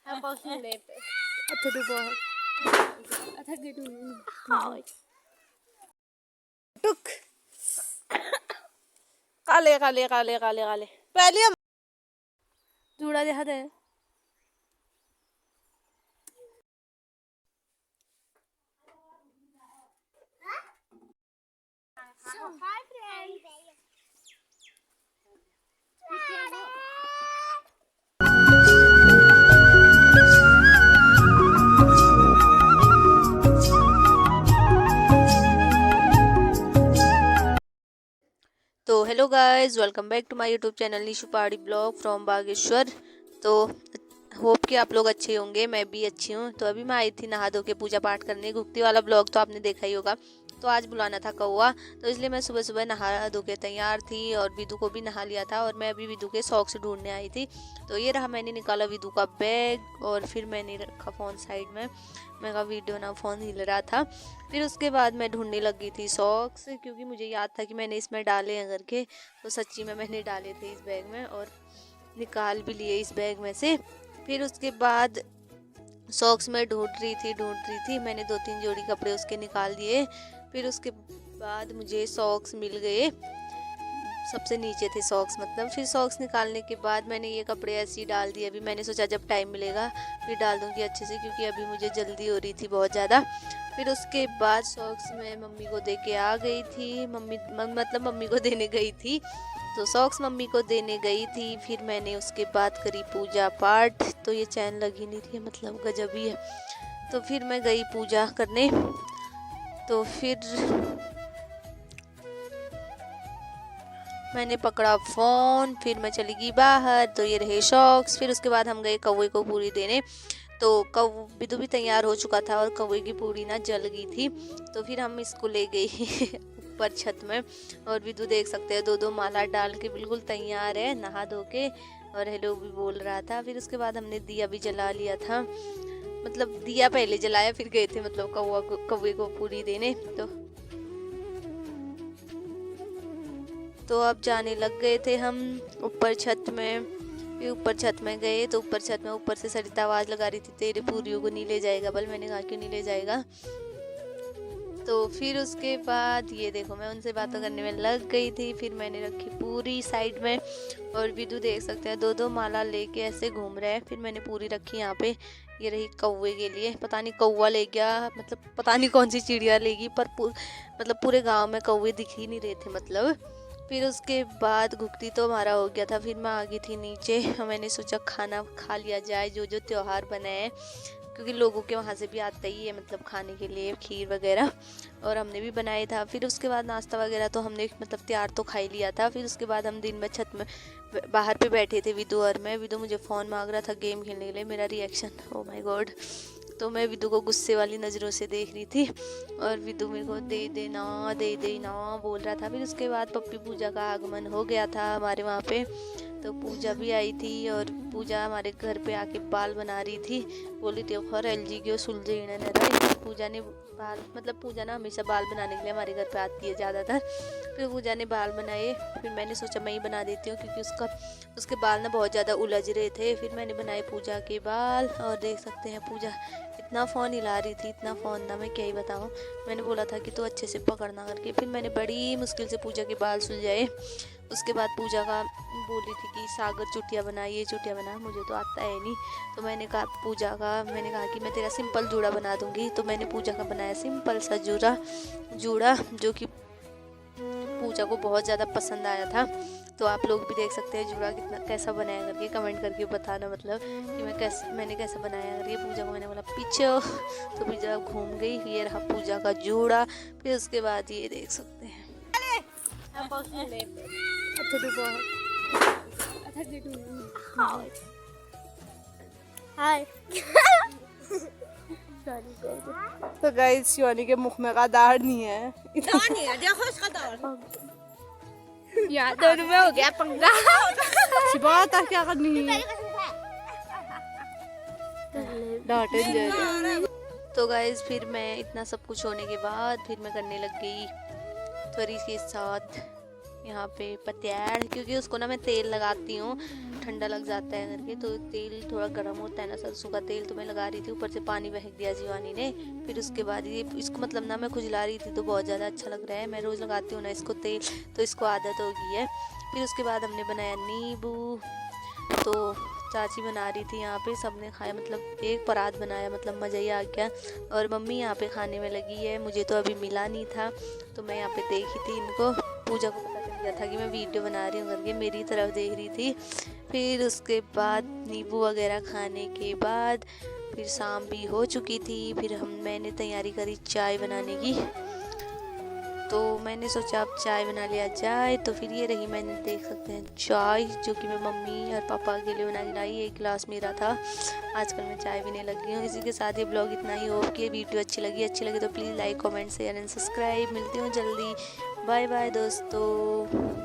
Apa sulit? Atau dua. Atau gitu. टुक काले काले काले काले काले पहले हम जूड़ा देखा दे Hi friends. तो hello guys, welcome back to my YouTube channel Nishu Pahadi blog from Bageshwar. तो होप कि आप लोग अच्छे होंगे, मैं भी अच्छी हूँ। तो अभी मैं आई थी नहा धो के पूजा पाठ करने। गुप्ती वाला ब्लॉग तो आपने देखा ही होगा। तो आज बुलाना था कौआ, तो इसलिए मैं सुबह सुबह नहा धो के तैयार थी और विदू को भी नहा लिया था। और मैं अभी विदू के सॉक्स ढूंढने आई थी। तो ये रहा, मैंने निकाला विदू का बैग और फिर मैंने रखा फ़ोन साइड में। मैं कहा वीडियो ना, फ़ोन हिल रहा था। फिर उसके बाद मैं ढूंढने लगी थी सॉक्स, क्योंकि मुझे याद था कि मैंने इसमें डाले हैं करके। तो सच्ची में मैंने डाले थे इस बैग में और निकाल भी लिए इस बैग में से। फिर उसके बाद सॉक्स में ढूंढ रही थी मैंने 2-3 जोड़ी कपड़े उसके निकाल दिए। फिर उसके बाद मुझे सॉक्स मिल गए, सबसे नीचे थे सॉक्स मतलब। फिर सॉक्स निकालने के बाद मैंने ये कपड़े ऐसे ही डाल दिए। अभी मैंने सोचा जब टाइम मिलेगा फिर डाल दूँगी अच्छे से, क्योंकि अभी मुझे जल्दी हो रही थी बहुत ज़्यादा। फिर उसके बाद सॉक्स मैं मम्मी को दे के आ गई थी। मम्मी को देने गई थी। तो सॉक्स मम्मी को देने गई थी। फिर मैंने उसके बाद करी पूजा पाठ। तो ये चैन लगी नहीं थी, मतलब गजब ही है। तो फिर मैं गई पूजा करने। तो फिर मैंने पकड़ा फ़ोन, फिर मैं चली गई बाहर। तो ये रहे सॉक्स। फिर उसके बाद हम गए कौवे को पूरी देने। तो विदू भी तैयार हो चुका था और कौवे की पूरी ना जल गई थी। तो फिर हम इसको ले गए ऊपर छत में। और विदू देख सकते हैं 2-2 माला डाल के बिल्कुल तैयार है, नहा धो के, और हेलो भी बोल रहा था। फिर उसके बाद हमने दिया भी जला लिया था, मतलब दिया पहले जलाया फिर गए थे मतलब कौवे को पूरी देने। तो अब जाने लग गए थे हम ऊपर छत में। फिर ऊपर छत में गए तो ऊपर से सरिता आवाज़ लगा रही थी, तेरे पूरियों को नहीं ले जाएगा बल। मैंने कहा क्यों नहीं ले जाएगा। तो फिर उसके बाद ये देखो, मैं उनसे बातों करने में लग गई थी। फिर मैंने रखी पूरी साइड में और विदू देख सकते हैं 2-2 माला लेके ऐसे घूम रहे हैं। फिर मैंने पूरी रखी यहाँ पे। ये रही कौवे के लिए, पता नहीं कौवा ले गया, मतलब पता नहीं कौन सी चिड़िया लेगी, पर मतलब पूरे गांव में कौवे दिख ही नहीं रहे थे मतलब। फिर उसके बाद घुगती तो हमारा हो गया था। फिर मैं आ गई थी नीचे। मैंने सोचा खाना खा लिया जाए, जो जो त्योहार बनाए हैं, क्योंकि लोगों के वहाँ से भी आता ही है मतलब खाने के लिए खीर वगैरह, और हमने भी बनाया था। फिर उसके बाद नाश्ता वगैरह तो हमने मतलब तैयार तो खा ही लिया था। फिर उसके बाद हम दिन में छत में बाहर पे बैठे थे विदू और मैं। विदू मुझे फ़ोन मांग रहा था गेम खेलने के लिए। मेरा रिएक्शन, ओ माय गॉड। तो मैं विदू को गुस्से वाली नज़रों से देख रही थी और विदू मेरे को दे देना बोल रहा था। फिर उसके बाद पप्पी पूजा का आगमन हो गया था हमारे वहाँ पे। तो पूजा भी आई थी और पूजा हमारे घर पे आके बाल बना रही थी। बोली थी खर एलजी की सुलझे पूजा ने बाल, मतलब पूजा ना हमेशा बाल बनाने के लिए हमारे घर पे आती है ज़्यादातर। फिर पूजा ने बाल बनाए। फिर मैंने सोचा मैं ही बना देती हूँ, क्योंकि उसके बाल ना बहुत ज़्यादा उलझ रहे थे। फिर मैंने बनाए पूजा के बाल और देख सकते हैं पूजा इतना फ़ोन हिला रही थी, इतना फ़ोन ना मैं क्या ही बताऊँ। मैंने बोला था कि तो अच्छे से पकड़ना करके। फिर मैंने बड़ी मुश्किल से पूजा के बाल सुलझाए। उसके बाद पूजा का बोली थी कि सागर चुटिया बना, ये चुटिया बना, मुझे तो आता है नहीं। तो मैंने कहा मैंने कहा कि मैं तेरा सिंपल जूड़ा बना दूंगी। तो मैंने पूजा का बनाया सिंपल सा जूड़ा जो कि पूजा को बहुत ज़्यादा पसंद आया था। तो आप लोग भी देख सकते हैं जूड़ा कैसा बनाया करके कमेंट करके बताना, मतलब कि मैंने कैसा बनाया करके। पूजा को मैंने बोला पीछे, तो पूजा घूम गई। ये रहा पूजा का जूड़ा। फिर उसके बाद ये देख सकते हैं Apa sulit? अच्छा डूबा। Atau gitu. Hi. तो गाइस शिवानी के मुख में का दाढ़ नहीं है। Dani, dia harus kata. Ya, doon mo gaya pangga. Shiva क्या करनी है डांटे जा रही। तो गाइस फिर मैं इतना सब कुछ होने के बाद फिर मैं करने लग गई त्वरी के साथ यहाँ पे पत्याड़, क्योंकि उसको ना मैं तेल लगाती हूँ, ठंडा लग जाता है करके, तो तेल थोड़ा गर्म होता है ना, सरसों का तेल, तो मैं लगा रही थी। ऊपर से पानी बहक दिया जीवानी ने। फिर उसके बाद ये इसको मतलब ना मैं खुजला रही थी, तो बहुत ज़्यादा अच्छा लग रहा है। मैं रोज़ लगाती हूँ ना इसको तेल, तो इसको आदत हो गई है। फिर उसके बाद हमने बनाया नींबू, तो चाची बना रही थी यहाँ पे, सबने खाया, मतलब एक परात बनाया, मतलब मज़ा ही आ गया। और मम्मी यहाँ पे खाने में लगी है, मुझे तो अभी मिला नहीं था, तो मैं यहाँ पे देखी थी इनको। पूजा को पता चल गया था कि मैं वीडियो बना रही हूँ करके, मेरी तरफ देख रही थी। फिर उसके बाद नींबू वगैरह खाने के बाद फिर शाम भी हो चुकी थी। फिर मैंने तैयारी करी चाय बनाने की, तो मैंने सोचा अब चाय बना लिया जाए। तो फिर ये रही, मैंने देख सकते हैं चाय, जो कि मैं मम्मी और पापा के लिए बना के लाई। एक गिलास मेरा था। आजकल मैं चाय पीने लगी हूँ। इसी के साथ ये ब्लॉग इतना ही। होप कि वीडियो अच्छी लगी तो please like comment share and subscribe. मिलती हूँ जल्दी। बाय बाय दोस्तों।